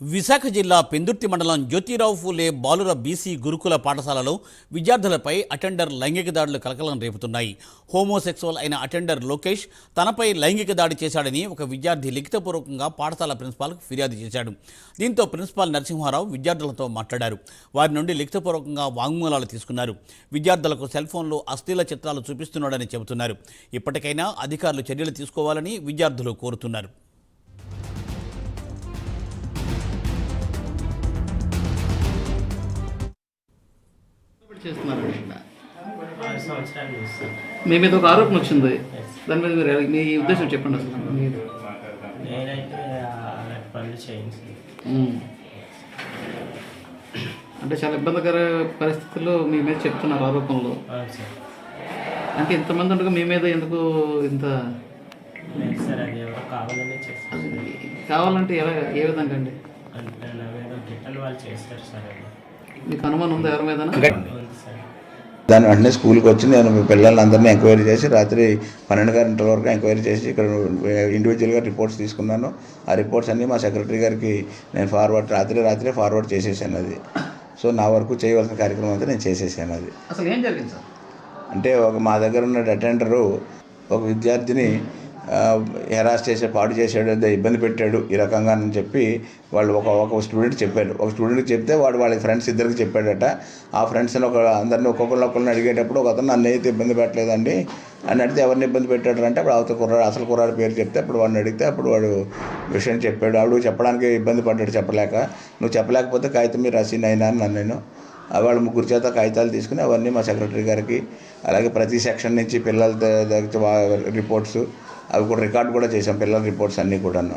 విశాఖ జిల్లా పెందుర్తి మండలం జ్యోతిరావు ఫూలే బాలుర బీసీ గురుకుల పాఠశాలలో విద్యార్థులపై అటెండర్ లైంగిక దాడులు కలకలం రేపుతున్నాయి. హోమోసెక్సువల్ అయిన అటెండర్ లోకేష్ తనపై లైంగిక దాడి చేశాడని ఒక విద్యార్థి లిఖితపూర్వకంగా పాఠశాల ప్రిన్సిపాల్కు ఫిర్యాదు చేశాడు. దీంతో ప్రిన్సిపాల్ నరసింహారావు విద్యార్థులతో మాట్లాడారు. వారి నుండి లిఖితపూర్వకంగా వాంగ్మూలాలు తీసుకున్నారు. విద్యార్థులకు సెల్ ఫోన్లో అశ్లీల చిత్రాలు చూపిస్తున్నాడని చెబుతున్నారు. ఇప్పటికైనా అధికారులు చర్యలు తీసుకోవాలని విద్యార్థులు కోరుతున్నారు. చేస్తున్నారు. మీ మీద ఒక ఆరోపణ వచ్చింది, దాని మీద మీరు మీ ఉద్దేశం చెప్పండి. అసలు నేనైతే పనులు చేయించి అంటే చాలా ఇబ్బందికర పరిస్థితుల్లో మీ మీద చెప్తున్నారు ఆరోపణలు. అంటే ఇంతమంది ఉండగా మీ మీద ఎందుకు ఇంత సార్ అది ఎవరో కావాలనే చేస్తారు. కావాలంటే ఎలా, ఏ విధంగా అండి? అంటే నా మీద గిట్టలు వాళ్ళు చేస్తారు సార్. అది మీకు అనుమానం ఉందా ఎవరి మీద? ఉంది సార్. దాని వెంటనే స్కూల్కి వచ్చి నేను మీ పిల్లలందరినీ ఎంక్వైరీ చేసి రాత్రి 12 గంటల వరకు ఎంక్వైరీ చేసి ఇక్కడ ఇండివిజువల్గా రిపోర్ట్స్ తీసుకున్నాను. ఆ రిపోర్ట్స్ అన్నీ మా సెక్రటరీ గారికి నేను రాత్రే ఫార్వర్డ్ చేసేసాను. అది సో నా వరకు చేయవలసిన కార్యక్రమం అంతా నేను చేసేసాను. అది అసలు ఏం జరిగింది సార్ అంటే మా దగ్గర ఉన్న అటెండరు ఒక విద్యార్థిని హెరాస్ పాడు చేశాడు, ఇబ్బంది పెట్టాడు ఈ రకంగా అని చెప్పి వాళ్ళు ఒక స్టూడెంట్ చెప్పారు. ఒక స్టూడెంట్కి చెప్తే వాళ్ళ ఫ్రెండ్స్ ఇద్దరికి చెప్పాడట. ఆ ఫ్రెండ్స్ని అందరినీ ఒక్కొక్కరిని అడిగేటప్పుడు ఒక అతను నన్ను అయితే ఇబ్బంది పెట్టలేదండి అని అడిగితే ఎవరిని ఇబ్బంది పెట్టాడు అంటే అప్పుడు అసలు కుర్రాడు పేరు చెప్తే అప్పుడు వాడిని అడిగితే అప్పుడు వాడు విషయం చెప్పాడు. ఆవిడ చెప్పడానికి ఇబ్బంది పడ్డాడు, చెప్పలేక. నువ్వు చెప్పలేకపోతే కాగితం మీరు రాసినైనా అని నేను వాళ్ళు ముగ్గురు చేత కాగితాలు తీసుకుని అవన్నీ మా సెక్రటరీ గారికి, అలాగే ప్రతి సెక్షన్ నుంచి పిల్లల రిపోర్ట్స్ అవి కూడా రికార్డ్ కూడా చేసాం. పిల్లల రిపోర్ట్స్ అన్నీ కూడాను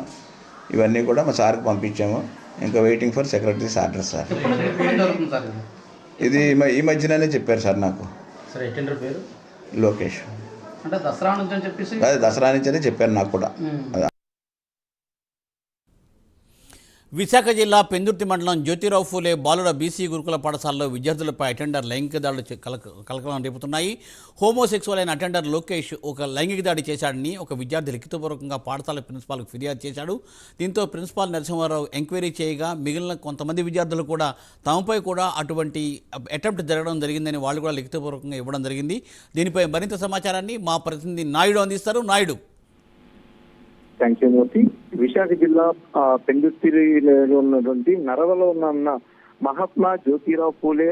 ఇవన్నీ కూడా మా సార్కి పంపించాము. ఇంకా waiting for secretaries order sir. ఇది ఈ మధ్యనే చెప్పారు సార్ నాకు. సార్ అటెండర్ పేరు లోకేష్. అంటే దసరా నుంచి అని చెప్పేసి అదే దసరా నుంచే చెప్పారు నాకు కూడా. విశాఖ జిల్లా పెందుర్తి మండలం జ్యోతిరావు ఫూలే బాలుర బీసీ గురుకుల పాఠశాలలో విద్యార్థులపై అటెండర్ లైంగిక దాడులు కలకలం రేపుతున్నాయి. హోమోసెక్సువల్ అయిన అటెండర్ లోకేష్ ఒక లైంగిక దాడి చేశాడని ఒక విద్యార్థి లిఖితపూర్వకంగా పాఠశాల ప్రిన్సిపాల్కు ఫిర్యాదు చేశాడు. దీంతో ప్రిన్సిపాల్ నరసింహారావు ఎంక్వైరీ చేయగా మిగిలిన కొంతమంది విద్యార్థులు కూడా తమపై కూడా అటువంటి అటెంప్ట్ జరగడం జరిగిందని వాళ్ళు కూడా లిఖితపూర్వకంగా ఇవ్వడం జరిగింది. దీనిపై మరింత సమాచారాన్ని మా ప్రతినిధి నాయుడు అందిస్తారు. నాయుడు. థ్యాంక్ యూ మూర్తి. విశాఖ జిల్లా పెందుర్తిలో ఉన్నటువంటి నరవలో ఉన్న మహాత్మా జ్యోతిరావు ఫూలే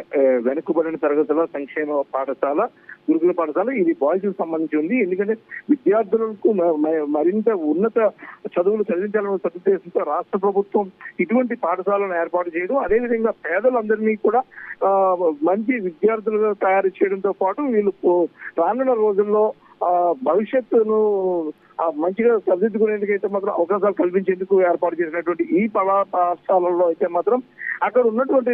వెనుకబడిన తరగతుల సంక్షేమ పాఠశాల, గురుకుల పాఠశాల, ఇది బాయ్స్ కు సంబంధించి ఉంది. ఎందుకంటే విద్యార్థులకు మరింత ఉన్నత చదువులు చదివించాలన్న సదుద్దేశంతో రాష్ట్ర ప్రభుత్వం ఇటువంటి పాఠశాలను ఏర్పాటు చేయడం, అదేవిధంగా పేదలందరినీ కూడా మంచి విద్యార్థులుగా తయారు చేయడంతో పాటు వీళ్ళు రానున్న రోజుల్లో భవిష్యత్తును మంచిగా సరిదిద్దుకునేందుకు అయితే మాత్రం అవకాశాలు కల్పించేందుకు ఏర్పాటు చేసినటువంటి ఈ పాఠశాలలో అయితే మాత్రం అక్కడ ఉన్నటువంటి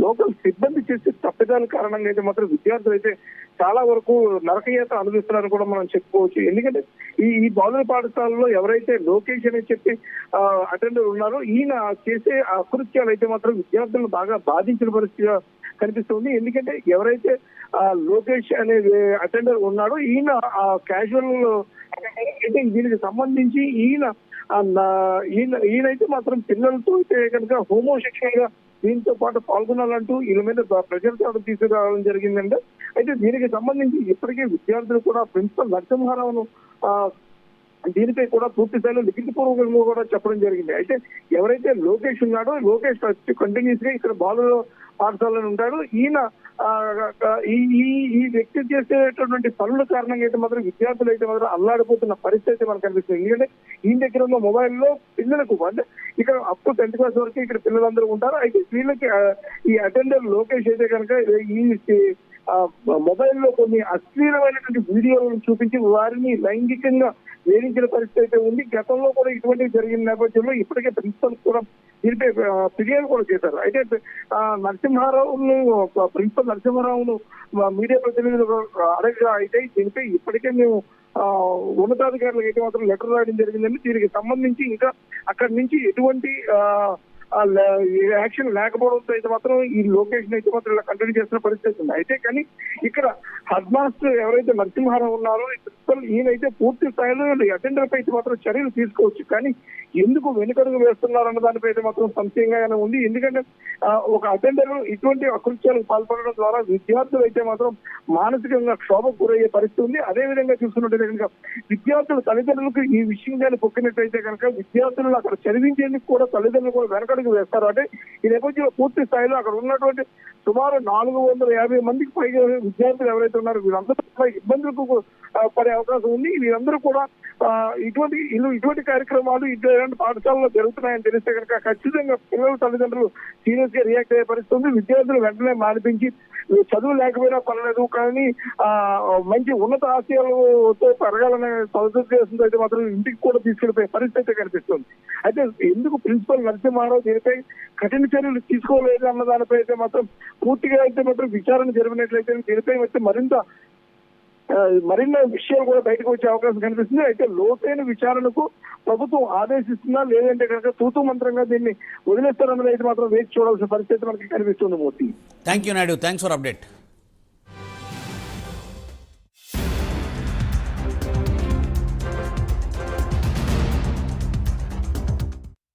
లోకల్ సిబ్బంది చేసే తప్పిదాల కారణంగా అయితే మాత్రం విద్యార్థులు అయితే చాలా వరకు నరకయాత అనుభవిస్తున్నారని కూడా మనం చెప్పుకోవచ్చు. ఎందుకంటే ఈ బాలుర పాఠశాలలో ఎవరైతే లోకేష్ అని చెప్పి అటెండర్ ఉన్నారో ఈయన చేసే అకృత్యాలు అయితే మాత్రం విద్యార్థులను బాగా బాధించిన పరిస్థితిగా కనిపిస్తుంది. ఎందుకంటే ఎవరైతే లోకేష్ అనే అటెండర్ ఉన్నాడో ఈయన క్యాజువల్ అయితే దీనికి సంబంధించి ఈయనైతే మాత్రం పిల్లలతో అయితే కనుక హోమోసెక్షువల్ గా దీంతో పాటు పాల్గొనాలంటూ వీళ్ళ మీద ప్రజలు తీసుకురావడం జరిగిందంటే అయితే దీనికి సంబంధించి ఇప్పటికే విద్యార్థులు కూడా ప్రిన్సిపల్ నరసింహారావును దీనిపై కూడా పూర్తి స్థాయిలో లిఖితపూర్వకంగా కూడా చెప్పడం జరిగింది. అయితే ఎవరైతే లోకేష్ ఉన్నాడో లోకేష్ కంటిన్యూస్ గా ఇక్కడ బాలుర పాఠశాలలో ఉంటాడు. ఈయన ఈ వ్యక్తి చేసేటటువంటి పనుల కారణంగా అయితే మాత్రం విద్యార్థులు అయితే మాత్రం అల్లాడిపోతున్న పరిస్థితి మనకు కనిపిస్తుంది. ఎందుకంటే ఈయన దగ్గర ఉన్న మొబైల్లో పిల్లలకు అంటే ఇక్కడ అప్ టు 10th క్లాస్ వరకు ఇక్కడ పిల్లలందరూ ఉంటారు. అయితే వీళ్ళకి ఈ అటెండర్ లోకేష్ అయితే కనుక ఈ మొబైల్లో కొన్ని అశ్లీలమైనటువంటి వీడియోలను చూపించి వారిని లైంగికంగా వేధించిన పరిస్థితి అయితే ఉంది. గతంలో కూడా ఇటువంటివి జరిగిన నేపథ్యంలో ఇప్పటికే ప్రిన్సిపల్ కూడా దీనిపై ఫిర్యాదు కూడా చేశారు. అయితే ప్రిన్సిపల్ నరసింహారావును మీడియా ప్రతినిధులు అడగగా అయితే దీనిపై ఇప్పటికే మేము ఉన్నతాధికారులకు అయితే మాత్రం లెటర్ రాయడం జరిగిందండి. దీనికి సంబంధించి ఇంకా అక్కడి నుంచి ఎటువంటి యాక్షన్ లేకపోవడంతో అయితే మాత్రం ఈ లొకేషన్ అయితే మాత్రం ఇలా కంటిన్యూ చేస్తున్న పరిస్థితి ఉంది. అయితే కానీ ఇక్కడ హెడ్ మాస్టర్ ఎవరైతే నరసింహారావు ఉన్నారో ప్రిన్సిపల్ ఈయనైతే పూర్తి స్థాయిలో అటెండర్ పై అయితే మాత్రం చర్యలు తీసుకోవచ్చు, కానీ ఎందుకు వెనుకడుగు వేస్తున్నారన్న దానిపై అయితే మాత్రం సంశయంగానే ఉంది. ఎందుకంటే ఒక అటెండర్ ఇటువంటి అకృత్యాలకు పాల్పడడం ద్వారా విద్యార్థులు అయితే మాత్రం మానసికంగా క్షోభకు గురయ్యే పరిస్థితి ఉంది. అదే విధంగా చూసుకున్నట్టయితే కనుక విద్యార్థుల తల్లిదండ్రులకు ఈ విషయం కానీ పొక్కినట్టయితే కనుక విద్యార్థులను అక్కడ చదివించేందుకు కూడా తల్లిదండ్రులు కూడా వెనకడుగు వేస్తారు. అంటే ఈ నేపథ్యంలో పూర్తి స్థాయిలో అక్కడ ఉన్నటువంటి సుమారు 450 మందికి పైగా విద్యార్థులు ఎవరైతే ఉన్నారో వీరందరూ ఇబ్బందులకు పడే అవకాశం ఉంది. వీరందరూ కూడా ఇటువంటి కార్యక్రమాలు ఇటువంటి పాఠశాలలో జరుగుతున్నాయని తెలిస్తే కనుక ఖచ్చితంగా పిల్లల తల్లిదండ్రులు సీరియస్ గా రియాక్ట్ అయ్యే పరిస్థితి ఉంది. విద్యార్థులు వెంటనే మానిపించి చదువు లేకపోయినా పర్లేదు కానీ మంచి ఉన్నత ఆశయాలతో పెరగాలనే సదుద్దేశంతో అయితే మాత్రం ఇంటికి కూడా తీసుకెళ్లిపోయే పరిస్థితి కనిపిస్తుంది. అయితే ఎందుకు ప్రిన్సిపల్ నరసింహారావు దీనిపై కఠిన చర్యలు తీసుకోలేదు అన్న దానిపై అయితే మాత్రం పూర్తిగా అయితే మాత్రం విచారణ జరిపినట్లయితే దీనిపై అయితే మరిన్న విషయాలు కూడా బయటకు వచ్చే అవకాశం కనిపిస్తుంది. అయితే లోతైన విచారణకు ప్రభుత్వం ఆదేశిస్తుందా లేదంటే కనుక తూతూ మంత్రంగా దీన్ని వదిలేస్తారన్నది అయితే మాత్రం వేచి చూడాల్సిన పరిస్థితి మనకి కనిపిస్తుంది. Murthy, thank you Naidu, thanks for update.